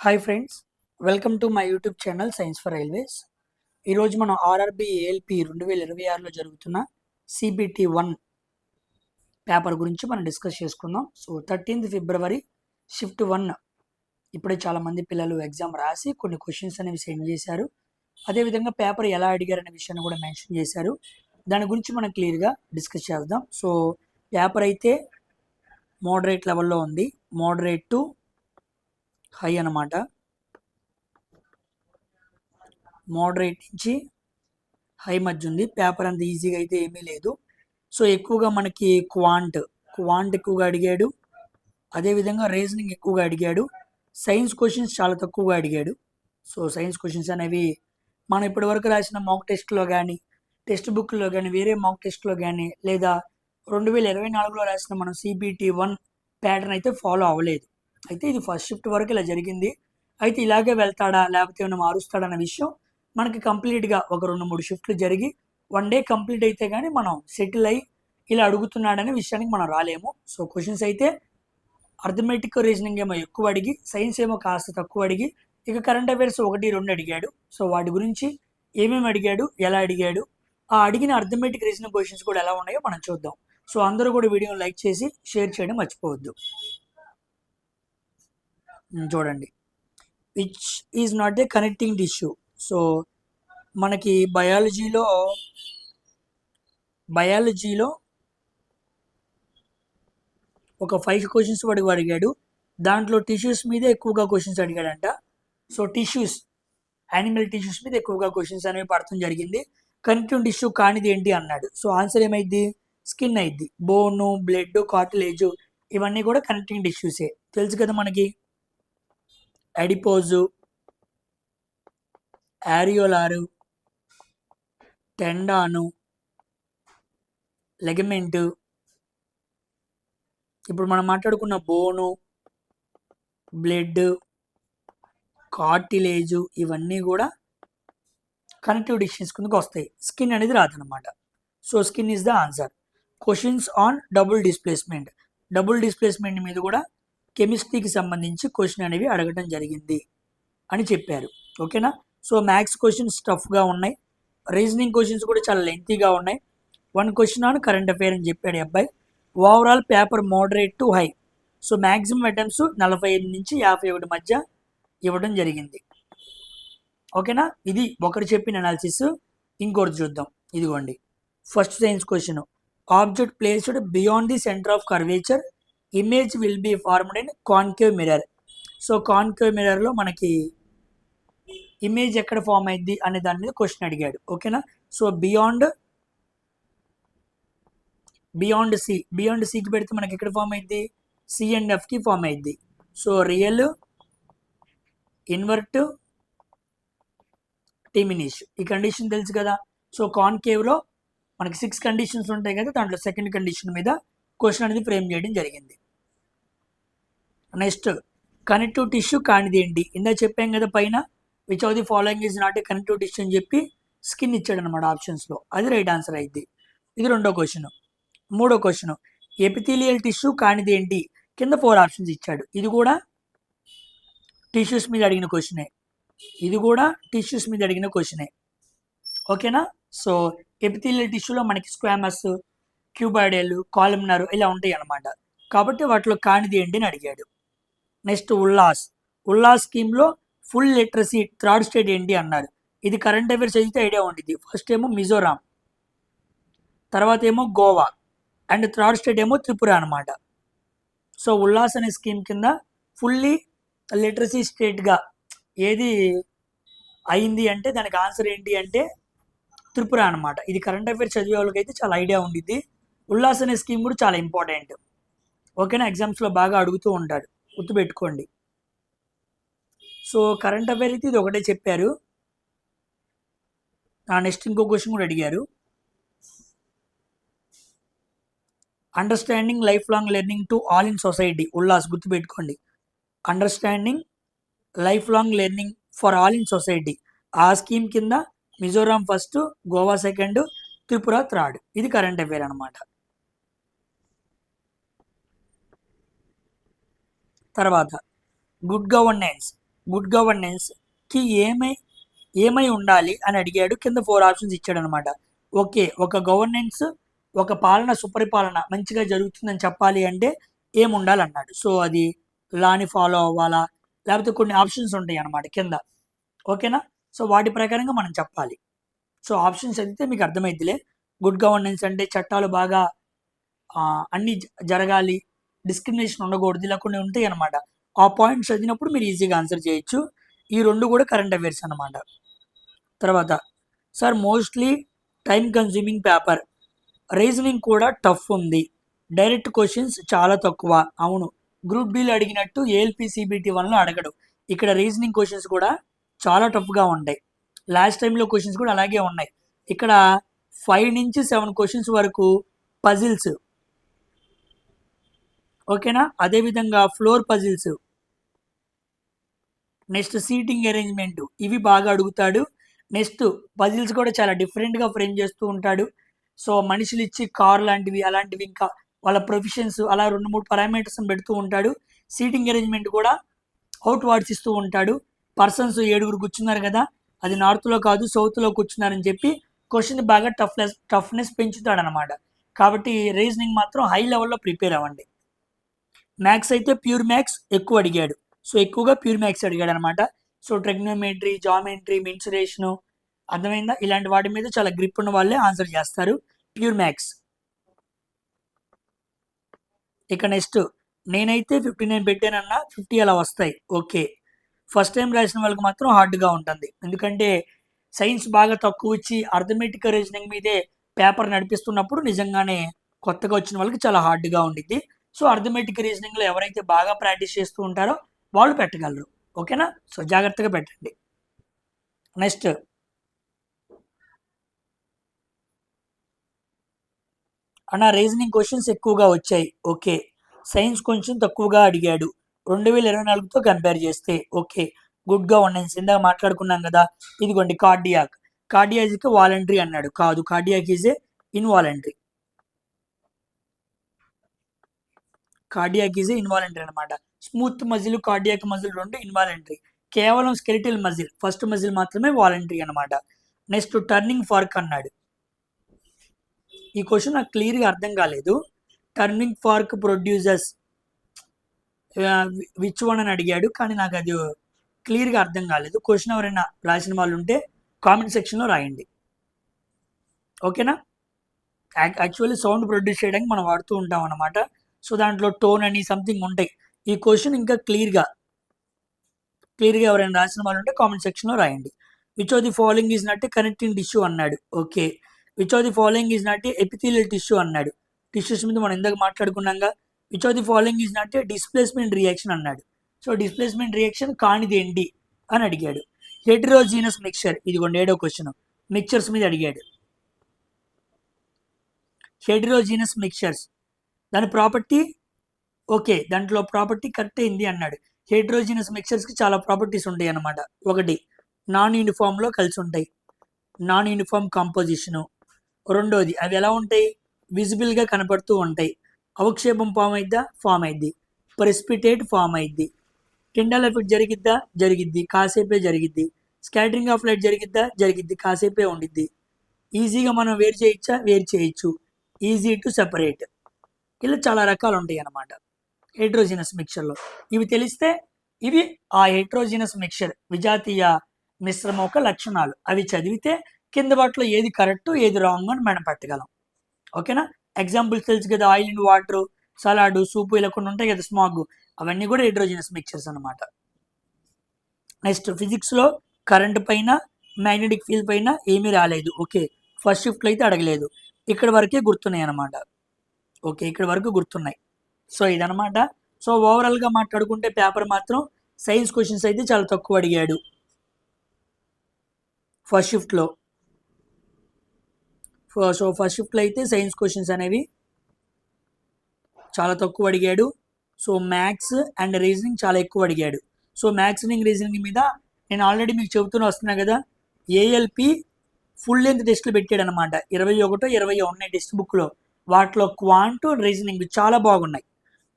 Hi friends, welcome to my YouTube channel science for railways. ఈరోజు మనం RRB ALP 2026లో జరుగుతున్న CBT-1 paper గురించి మనం డిస్కస్ చేసుకుందాం. సో 13th ఫిబ్రవరి షిఫ్ట్ 1 ఇప్పుడే చాలామంది పిల్లలు ఎగ్జామ్ రాసి కొన్ని క్వశ్చన్స్ అనేవి సెండ్ చేశారు. అదేవిధంగా పేపర్ ఎలా అడిగారనే విషయాన్ని కూడా మెన్షన్ చేశారు. దాని గురించి మనం క్లియర్గా డిస్కస్ చేద్దాం. సో పేపర్ అయితే మోడరేట్ లెవెల్లో ఉంది, మోడరేట్ టు హై అన్నమాట. మోడరేట్ నుంచి హై మధ్య ఉంది. పేపర్ అంత ఈజీగా అయితే ఏమీ లేదు. సో ఎక్కువగా మనకి క్వాంట్ ఎక్కువగా అడిగాడు. అదేవిధంగా రీజనింగ్ ఎక్కువగా అడిగాడు. సైన్స్ క్వశ్చన్స్ చాలా తక్కువగా అడిగాడు. సో సైన్స్ క్వశ్చన్స్ అనేవి మనం ఇప్పటివరకు రాసిన మాక్ టెస్ట్లో కానీ, టెక్స్ట్ బుక్లో కానీ, వేరే మాక్ టెస్ట్లో కానీ, లేదా 2024లో రాసిన మనం CBT-1 ప్యాటర్న్ అయితే ఫాలో అవ్వలేదు. అయితే ఇది ఫస్ట్ షిఫ్ట్ వరకు ఇలా జరిగింది. అయితే ఇలాగే వెళ్తాడా లేకపోతే ఏమైనా మారుస్తాడా అన్న విషయం మనకి కంప్లీట్గా ఒక 2-3 షిఫ్ట్లు జరిగి 1 డే కంప్లీట్ అయితే కానీ మనం సెటిల్ అయ్యి ఇలా అడుగుతున్నాడనే విషయానికి మనం రాలేము. సో క్వశ్చన్స్ అయితే అర్థమెటిక్ రీజనింగ్ ఏమో ఎక్కువ అడిగి, సైన్స్ ఏమో కాస్త తక్కువ అడిగి, ఇక కరెంట్ అఫైర్స్ 1-2 అడిగాడు. సో వాటి గురించి ఏమేమి అడిగాడు, ఎలా అడిగాడు, ఆ అడిగిన అర్థమెటిక్ రీజనింగ్ క్వశ్చన్స్ కూడా ఎలా ఉన్నాయో మనం చూద్దాం. సో అందరూ కూడా వీడియోని లైక్ చేసి షేర్ చేయడం మర్చిపోవద్దు. చూడండి, which is not a connecting tissue. So మనకి బయాలజీలో ఒక 5 క్వశ్చన్స్ వాడికి అడిగాడు. దాంట్లో టిష్యూస్ మీదే ఎక్కువగా క్వశ్చన్స్ అడిగాడంట. సో టిష్యూస్, యానిమల్ టిష్యూస్ మీద ఎక్కువగా క్వశ్చన్స్ అనేవి పడటం జరిగింది. కనెక్టింగ్ టిష్యూ కానిది ఏంటి అన్నాడు. సో ఆన్సర్ ఏమైంది? స్కిన్ అయింది. బోను, బ్లడ్, కార్టిలేజ్ ఇవన్నీ కూడా కనెక్టింగ్ టిష్యూసే. తెలుసు కదా మనకి. అడిపోజు, యారియోలారు, టెండాను, లెగమెంట్, ఇప్పుడు మనం మాట్లాడుకున్న బోను, బ్లడ్, కార్టిలేజు ఇవన్నీ కూడా కనెక్టివ్ టిష్యూస్ కిందకు వస్తాయి. స్కిన్ అనేది రాదనమాట. So skin is the answer. Questions on double displacement మీద కూడా కెమిస్ట్రీకి సంబంధించి క్వశ్చన్ అనేవి అడగటం జరిగింది అని చెప్పారు. ఓకేనా. సో మ్యాథ్స్ క్వశ్చన్స్ టఫ్గా ఉన్నాయి, రీజనింగ్ క్వశ్చన్స్ కూడా చాలా లెంతీగా ఉన్నాయి. 1 క్వశ్చన్ ఆన్ కరెంట్ అఫైర్ అని చెప్పాడు అబ్బాయి. Overall paper moderate to high. So maximum attempts 45 నుంచి 51 మధ్య ఇవ్వడం జరిగింది. ఓకేనా. ఇది ఒకటి చెప్పిన అనాలిసిస్. ఇంకోటి చూద్దాం. ఇదిగోండి, first science question. Object placed beyond the centre of curvature, image will be formed in concave mirror. So concave మిర్రర్లో మనకి ఇమేజ్ ఎక్కడ ఫామ్ అయింది అనే దాని మీద క్వశ్చన్ అడిగాడు. ఓకేనా. సో బియాండ్ సికి పెడితే మనకి ఎక్కడ ఫామ్ అయింది? C అండ్ Fకి ఫామ్ అయింది. సో రియల్, ఇన్వర్ట్, డిమినిష్ ఈ కండిషన్ తెలుసు కదా. సో కాన్కేవ్లో మనకి 6 కండిషన్స్ ఉంటాయి కదా, దాంట్లో సెకండ్ కండిషన్ మీద క్వశ్చన్ అనేది ఫ్రేమ్ చేయడం జరిగింది. నెక్స్ట్, కనెక్టివ్ టిష్యూ కానిది ఏంటి? ఇందా చెప్పాం కదా పైన, which of the following is not A connective tissue అని చెప్పి స్కిన్ ఇచ్చాడు అనమాట ఆప్షన్స్లో. అది రైట్ ఆన్సర్ అయింది. ఇది రెండో క్వశ్చన్. మూడో క్వశ్చన్, ఎపిథీలియల్ టిష్యూ కానిది ఏంటి? కింద 4 ఆప్షన్స్ ఇచ్చాడు. ఇది కూడా టిష్యూస్ మీద అడిగిన క్వశ్చనే. ఓకేనా. సో ఎపిథీలియల్ టిష్యూలో మనకి స్క్వామస్, క్యూబాయిడల్, కాలమ్నర్ ఇలా ఉంటాయి అన్నమాట. కాబట్టి వాటిలో కానిది ఏంటి అని అడిగాడు. నెక్స్ట్, ఉల్లాస్ స్కీమ్లో ఫుల్ లిటరసీ థర్డ్ స్టేట్ ఏంటి అన్నారు. ఇది కరెంట్ అఫైర్స్ అయితే ఐడియా ఉంటుంది. ఫస్ట్ ఏమో మిజోరాం, తర్వాత ఏమో గోవా, అండ్ థర్డ్ స్టేట్ ఏమో త్రిపుర అనమాట. సో ఉల్లాస్ అనే స్కీమ్ కింద ఫుల్లీ లిటరసీ స్టేట్గా ఏది అయింది అంటే దానికి ఆన్సర్ ఏంటి అంటే త్రిపుర అనమాట. ఇది కరెంట్ అఫైర్స్ చదివే వాళ్ళకి అయితే చాలా ఐడియా ఉండిద్ది. ఉల్లాస్ అనే స్కీమ్ కూడా చాలా ఇంపార్టెంట్. ఓకేనా. ఎగ్జామ్స్లో బాగా అడుగుతూ ఉంటాడు, గుర్తుపెట్టుకోండి. సో కరెంట్ అఫైర్ అయితే ఇది ఒకటే చెప్పారు. నెక్స్ట్ ఇంకో క్వశ్చన్ కూడా అడిగారు. Understanding life long learning to all in society, Ullas గుర్తుపెట్టుకోండి. Understanding life long learning for all in society, ఆ స్కీమ్ కింద Mizoram first, Goa second, Tripura third. ఇది కరెంట్ అఫైర్ అనమాట. తర్వాత గుడ్ గవర్నెన్స్, గుడ్ గవర్నెన్స్కి ఏమై ఉండాలి అని అడిగాడు. కింద 4 ఆప్షన్స్ ఇచ్చాడు అనమాట. ఓకే, ఒక గవర్నెన్స్, ఒక పాలన, సుపరిపాలన మంచిగా జరుగుతుందని చెప్పాలి అంటే ఏముండాలన్నాడు. సో అది లాని ఫాలో అవ్వాలా, లేకపోతే కొన్ని ఆప్షన్స్ ఉంటాయి అన్నమాట కింద. ఓకేనా? సో వాటి ప్రకారంగా మనం చెప్పాలి. సో ఆప్షన్స్ చదివితే మీకు అర్థమైద్దిలే. గుడ్ గవర్నెన్స్ అంటే చట్టాలు బాగా అన్నీ జరగాలి, డిస్క్రిమినేషన్ ఉండకూడదు, ఇలా కొన్ని ఉంటాయి అనమాట. ఆ పాయింట్స్ చదివినప్పుడు మీరు ఈజీగా ఆన్సర్ చేయొచ్చు. ఈ 2 కూడా కరెంట్ అఫైర్స్ అనమాట. తర్వాత sir mostly time consuming paper, reasoning కూడా టఫ్ ఉంది, డైరెక్ట్ క్వశ్చన్స్ చాలా తక్కువ. అవును, గ్రూప్ బిలో అడిగినట్టు ఏఎల్పి సిబిటి 1లో అడగడు. ఇక్కడ రీజనింగ్ క్వశ్చన్స్ కూడా చాలా టఫ్గా ఉంటాయి. లాస్ట్ టైంలో క్వశ్చన్స్ కూడా అలాగే ఉన్నాయి. ఇక్కడ 5 నుంచి 7 క్వశ్చన్స్ వరకు పజిల్స్. ఓకేనా? అదేవిధంగా floor puzzles, next seating arrangement, ఇవి బాగా అడుగుతాడు. నెక్స్ట్ పజిల్స్ కూడా చాలా డిఫరెంట్గా ఫ్రేమ్ చేస్తూ ఉంటాడు. సో మనుషులు ఇచ్చి కార్ లాంటివి, అలాంటివి, ఇంకా వాళ్ళ ప్రొఫెషన్స్, అలా 2-3 పారామీటర్స్ని పెడుతూ ఉంటాడు. సీటింగ్ అరేంజ్మెంట్ కూడా అవుట్ వర్డ్స్ ఇస్తూ ఉంటాడు. పర్సన్స్ 7 కూర్చున్నారు కదా, అది నార్త్లో కాదు సౌత్లో కూర్చున్నారని చెప్పి క్వశ్చన్ బాగా టఫ్నెస్ పెంచుతాడు అనమాట. కాబట్టి రీజనింగ్ మాత్రం హై లెవెల్లో ప్రిపేర్ అవ్వండి. మ్యాథ్స్ అయితే ప్యూర్ మ్యాథ్స్ ఎక్కువ అడిగాడు. సో ఎక్కువగా ప్యూర్ మ్యాథ్స్ అడిగాడు అనమాట. సో ట్రిగ్నోమెట్రీ, జామెట్రీ, మెన్సురేషను, అర్థమైందా? ఇలాంటి వాటి మీద చాలా గ్రిప్ ఉన్న వాళ్ళే ఆన్సర్ చేస్తారు ప్యూర్ మ్యాథ్స్. ఇక నెక్స్ట్, నేనైతే 59 పెట్టానన్నా 50 అలా వస్తాయి. ఓకే, ఫస్ట్ టైం రాసిన వాళ్ళకి మాత్రం హార్డ్గా ఉంటుంది. ఎందుకంటే సైన్స్ బాగా తక్కువ ఇచ్చి అర్థమెటిక్ రీజనింగ్ మీదే పేపర్ నడిపిస్తున్నప్పుడు నిజంగానే కొత్తగా వచ్చిన వాళ్ళకి చాలా హార్డ్గా ఉండిద్ది. సో అర్థమెటిక్ రీజనింగ్లో ఎవరైతే బాగా ప్రాక్టీస్ చేస్తూ ఉంటారో వాళ్ళు పెట్టగలరు. ఓకేనా? సో జాగ్రత్తగా పెట్టండి. నెక్స్ట్, అన్న రీజనింగ్ క్వశ్చన్స్ ఎక్కువగా వచ్చాయి. ఓకే, సైన్స్ కొంచెం తక్కువగా అడిగాడు 2024తో కంపేర్ చేస్తే. ఓకే, గుడ్ గవర్నెన్స్ ఇందాక మాట్లాడుకున్నాం కదా, ఇదిగోండి కార్డియాక్ వాలంటరీ అన్నాడు. కాదు, cardiac is a involuntary. Cardiac is a involuntary అనమాట. Smooth muscle, cardiac muscle 2 involuntary. కేవలం స్కెలిటల్ మజిల్, ఫస్ట్ మజిల్ మాత్రమే వాలంటరీ అనమాట. నెక్స్ట్ టర్నింగ్ ఫార్క్ అన్నాడు. ఈ క్వశ్చన్ నాకు క్లియర్గా అర్థం కాలేదు. Turning fork producers which one అని అడిగాడు, కానీ నాకు అది క్లియర్గా అర్థం కాలేదు. క్వశ్చన్ ఎవరైనా రాసిన వాళ్ళు ఉంటే కామెంట్ సెక్షన్లో రాయండి. ఓకేనా? యాక్చువల్లీ సౌండ్ ప్రొడ్యూస్ చేయడానికి మనం వాడుతూ ఉంటాం అనమాట. సో దాంట్లో టోన్ అని సంథింగ్ ఉంటాయి. ఈ క్వశ్చన్ ఇంకా క్లియర్గా ఎవరైనా రాసిన వాళ్ళు ఉంటే కామెంట్ సెక్షన్లో రాయండి. Which of the following is not a connecting tissue అన్నాడు. Okay, which of the following is not a epithelial tissue అన్నాడు. టిష్యూస్ మీద మనం ఇందాక మాట్లాడుకున్నాగా. Which of the following is not a displacement reaction అన్నాడు. సో డిస్ప్లేస్మెంట్ రియాక్షన్ కానిదేంటి అని అడిగాడు. హెటరోజీనస్ మిక్చర్, ఇదిగోండి 7వ క్వశ్చన్, మిక్చర్స్ మీద అడిగాడు. హెటరోజీనస్ మిక్చర్స్, దాని ప్రాపర్టీ, ఓకే దాంట్లో ప్రాపర్టీ కరెక్ట్ అయింది అన్నాడు. హెటరోజీనస్ మిక్చర్స్కి చాలా ప్రాపర్టీస్ ఉంటాయి అన్నమాట. ఒకటి, నాన్ యూనిఫామ్లో కలిసి ఉంటాయి, నాన్ యూనిఫామ్ కాంపోజిషను. రెండోది, అవి ఎలా ఉంటాయి, విజిబుల్గా కనపడుతూ ఉంటాయి. అవక్షేపం ఫామ్ అయిద్ది, ప్రెసిపిటేట్ ఫామ్ అయిద్ది. టిండల్ ఎఫెక్ట్ జరిగిద్ది, కాసేపే జరిగిద్ది. స్కాటరింగ్ ఆఫ్ లైట్ జరిగిద్ది, కాసేపే ఉండిద్ది. ఈజీగా మనం వేరు చేయొచ్చు, ఈజీ టు సెపరేట్. ఇలా చాలా రకాలు ఉంటాయి అన్నమాట హెటరోజినస్ మిక్చర్లో. ఇవి తెలిస్తే ఇవి ఆ హెటరోజినస్ మిక్చర్ విజాతీయ మిశ్రమ యొక్క లక్షణాలు. అవి చదివితే కింద వాటిలో ఏది కరెక్ట్ ఏది రాంగ్ అని మనం పెట్టగలం. ఓకేనా? ఎగ్జాంపుల్స్ తెలుసు కదా, ఆయిల్ అండ్ వాటర్, సలాడ్, సూపు, ఇలా కొన్ని ఉంటాయి కదా, స్మాగ్, అవన్నీ కూడా హెటరోజినస్ మిక్చర్స్ అనమాట. నెక్స్ట్, ఫిజిక్స్లో కరెంట్ పైన, మ్యాగ్నెటిక్ ఫీల్డ్ పైన ఏమీ రాలేదు. ఓకే, ఫస్ట్ షిఫ్ట్లో అయితే అడగలేదు. ఇక్కడ వరకే గుర్తున్నాయి అనమాట. ఓకే, ఇక్కడ వరకు గుర్తున్నాయి. సో ఇదనమాట. సో ఓవరాల్గా మాట్లాడుకుంటే పేపర్ మాత్రం సైన్స్ క్వశ్చన్స్ అయితే చాలా తక్కువ అడిగాడు ఫస్ట్ షిఫ్ట్లో. సో ఫస్ట్ షిఫ్ట్లో అయితే సైన్స్ క్వశ్చన్స్ అనేవి చాలా తక్కువ అడిగాడు. సో మ్యాథ్స్ అండ్ రీజనింగ్ చాలా ఎక్కువ అడిగాడు. సో మ్యాథ్స్ రీజనింగ్ మీద నేను ఆల్రెడీ మీకు చెబుతూనే వస్తున్నా కదా, ఏఎల్పి ఫుల్ లెంత్ టెస్టులు పెట్టాడు అనమాట. 21 ఉన్నాయి టెక్స్ట్ బుక్లో. వాటిలో క్వాంటు రీజనింగ్ చాలా బాగున్నాయి.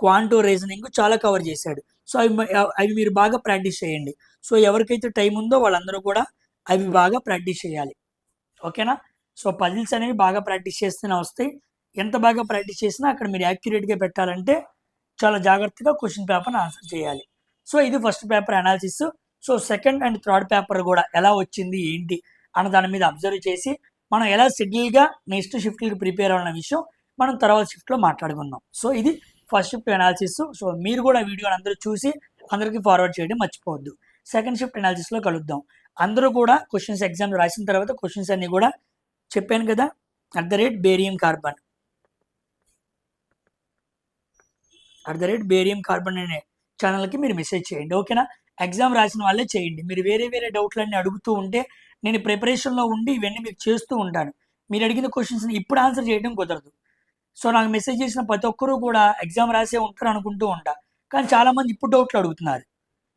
క్వాంటు రీజనింగ్ చాలా కవర్ చేశాడు. సో అవి మీరు బాగా ప్రాక్టీస్ చేయండి. సో ఎవరికైతే టైం ఉందో వాళ్ళందరూ కూడా అవి బాగా ప్రాక్టీస్ చేయాలి. ఓకేనా? సో పజిల్స్ అనేవి బాగా ప్రాక్టీస్ చేస్తేనే వస్తాయి. ఎంత బాగా ప్రాక్టీస్ చేసినా అక్కడ మీరు యాక్యురేట్గా పెట్టాలంటే చాలా జాగ్రత్తగా క్వశ్చన్ పేపర్ని ఆన్సర్ చేయాలి. సో ఇది first paper analysis. So second and third paper కూడా ఎలా వచ్చింది ఏంటి అన్న దాని మీద అబ్జర్వ్ చేసి మనం ఎలా షెడ్యూల్గా నెక్స్ట్ షిఫ్ట్కి ప్రిపేర్ అవ్వాలన్న విషయం మనం తర్వాత షిఫ్ట్లో మాట్లాడుకుందాం. సో ఇది ఫస్ట్ షిఫ్ట్ అనాలిసిస్. సో మీరు కూడా వీడియోని అందరూ చూసి అందరికీ ఫార్వర్డ్ చేయడం మర్చిపోవద్దు. సెకండ్ షిఫ్ట్ అనాలిసిస్లో కలుద్దాం. అందరూ కూడా క్వశ్చన్స్ ఎగ్జామ్ రాసిన తర్వాత క్వశ్చన్స్ అన్ని కూడా చెప్పాను కదా, @బేరియం కార్బన్ అనే ఛానల్కి మీరు మెసేజ్ చేయండి. ఓకేనా? ఎగ్జామ్ రాసిన వాళ్ళే చేయండి. మీరు వేరే వేరే డౌట్లన్నీ అడుగుతూ ఉంటే నేను ప్రిపరేషన్లో ఉండి ఇవన్నీ మీకు చేస్తూ ఉంటాను. మీరు అడిగిన క్వశ్చన్స్ని ఇప్పుడు ఆన్సర్ చేయడం కుదరదు. సో నాకు మెసేజ్ చేసిన ప్రతి ఒక్కరూ కూడా ఎగ్జామ్ రాసే ఉంటారు అనుకుంటూ ఉంటా. కానీ చాలామంది ఇప్పుడు డౌట్లు అడుగుతున్నారు.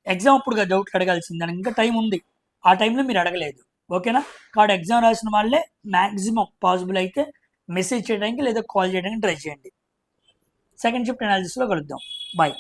ఎగ్జామ్ అప్పుడుగా డౌట్లు అడగాల్సింది, దానికి ఇంకా టైం ఉంది. ఆ టైంలో మీరు అడగలేదు. ఓకేనా? కాబట్టి ఎగ్జామ్ రాసిన వాళ్ళే మ్యాక్సిమం పాసిబుల్ అయితే మెసేజ్ చేయడానికి లేదా కాల్ చేయడానికి ట్రై చేయండి. సెకండ్ షిఫ్ట్ అనాలిసిస్లో కలుద్దాం. బాయ్.